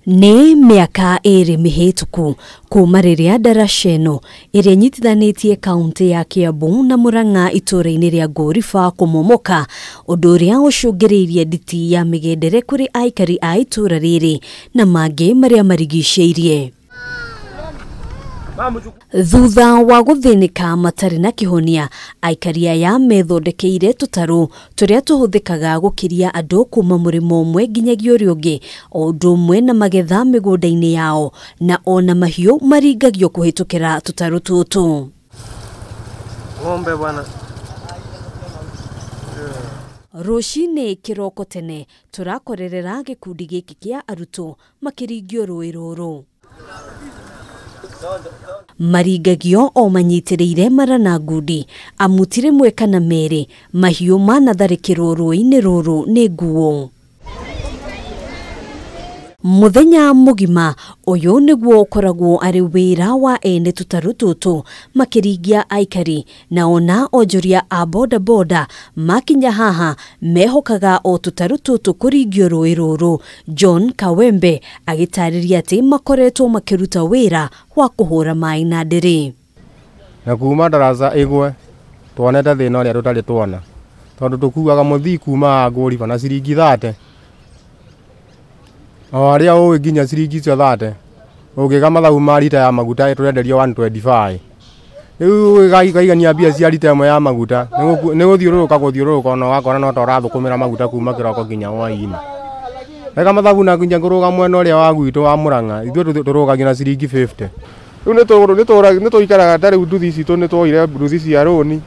Nĩ mĩaka ĩrĩ mĩhĩtũku kuma rĩrĩa ndaraca ĩno ĩrĩa inyitithanitie kaunti ya Kiambu na Murang'a ituura-ini ria Ngoliba kumomoka, ũndũ ũrĩa ũcũngĩrĩirie nditi ya migendere kũrĩ Aikari a itũra rĩrĩ na mangĩ marĩa marigicĩirie. Thutha wa gũthĩnĩka matarĩ na kĩhonia, Aikari aya methondekeire tũtarũ tũrĩa tũhũthĩkaga gũkĩria andũ kuma mũrĩmo ũmwe nginyagia ũrĩa ũngĩ, o ũndũ ũmwe na magetha mĩgũnda-inĩ yao, na ona mahiũ maringagio kũhĩtũkĩra tũtarũ tũtũ. Ng'ombe bwana. Rũcinĩ kĩroko tene tũrakorerera gĩkundi gĩkĩ kĩa arutwo makĩringio rũĩ rũrũ. Maringagio o manyitĩrĩire marana ngundi, amuti rĩmwe kana merĩ, mahiũ manatharĩkĩrwo rũĩ-inĩ rũrũ nĩ nguũ. Mũthenya mũgima ũyũ nĩguo ũkoragwo arĩ wĩra wa ene tũtarũ tũtũ makĩringia Aikari, na ona onjoria a boda boda makinya haha mehokaga o tũtarũ tũtũ kũringio rũĩ rũrũ. John Kameme agĩtarĩria atĩ makoretwo makĩruta wĩra wa kũhũra maĩ na ndere. Na kuma ndaraca ĩgwe tuonete thĩna ũrĩa tũtarĩ tuona, tondũ tũkuaga mũthii kuma Ngoliba na ciringi 30. Aria ũĩ nginya ciringi cio 30. Ũngĩga mathabu ma lita ya maguta tũrenderio 125. Rĩu gaigania mbia cia lita ĩmwe ya maguta nĩ gũthiũrũrũka na wakora no ta ũrathũkũmĩra maguta kuma kĩroko nginya hwaĩ-inĩ. Rega mathabu na nginya kũrũga mwena ũrĩa wa gwitũ wa Murang'a ithuĩ tũrũgagio na ciringi 50. Rĩu nĩ tũikaraga ta rĩu nduthi citũ nĩ twoire nduthi cia rũni.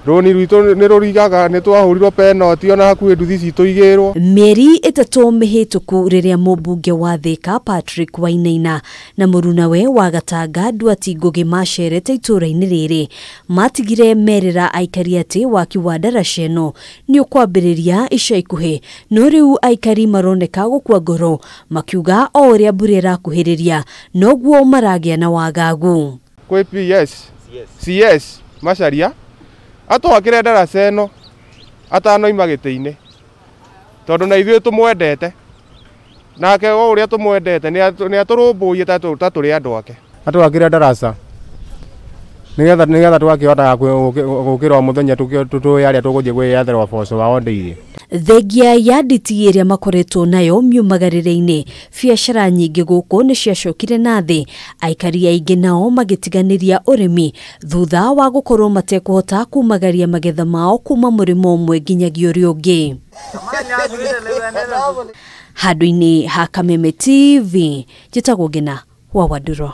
Rũni rwitũ nĩ rũrigaga nĩ twahũrirwo penalty ona hakuhĩ nduthi citũ igĩrwo. Mieri itatu mĩhĩtũku rĩrĩa mũmbunge wa Thika Patrick Wainaina na mũrunawe wa Gatanga Duati Ngugi macerete itũra-inĩ rĩrĩ, matigire merĩra Aikari atĩ waki wa ndaraca ĩno nĩ ũkwambĩrĩria ica ikuhĩ, no rĩu Aikari maroneka gũkua ngoro makiuga o ũrĩa mbura ĩrakuhĩrĩria noguo maragĩa na wagagu. Kwĩ PS macaria atwakire ndaraca ĩno atanoima gĩtĩ-inĩ, tondũ na ithuĩ tũmwendete, nake o ũrĩa tũmwendete nĩ atũrũmbũiye ta tũrĩ andũ ake. Atwakire ndaraca nĩgetha twakĩhotaga gũkĩra mũthenya tũtũĩ arĩa tũgũthiĩ kwĩyathĩra ũboco wao ndĩire. Thengia ya nditi ĩrĩa makoretwo nayo miumagarĩre-inĩ, biacara nyingĩ gũkũ nĩ ciacokire na thĩ, Aikari aingĩ nao magĩtiganĩria ũrĩmi thutha wa gũkorwo matekũhota kumagaria magetha mao kuma mũrĩmo ũmwe nginyagia ũrĩa ũngĩ. Handũ-inĩ ha Kameme TV, njĩtagwo Ngina wa Wanduro.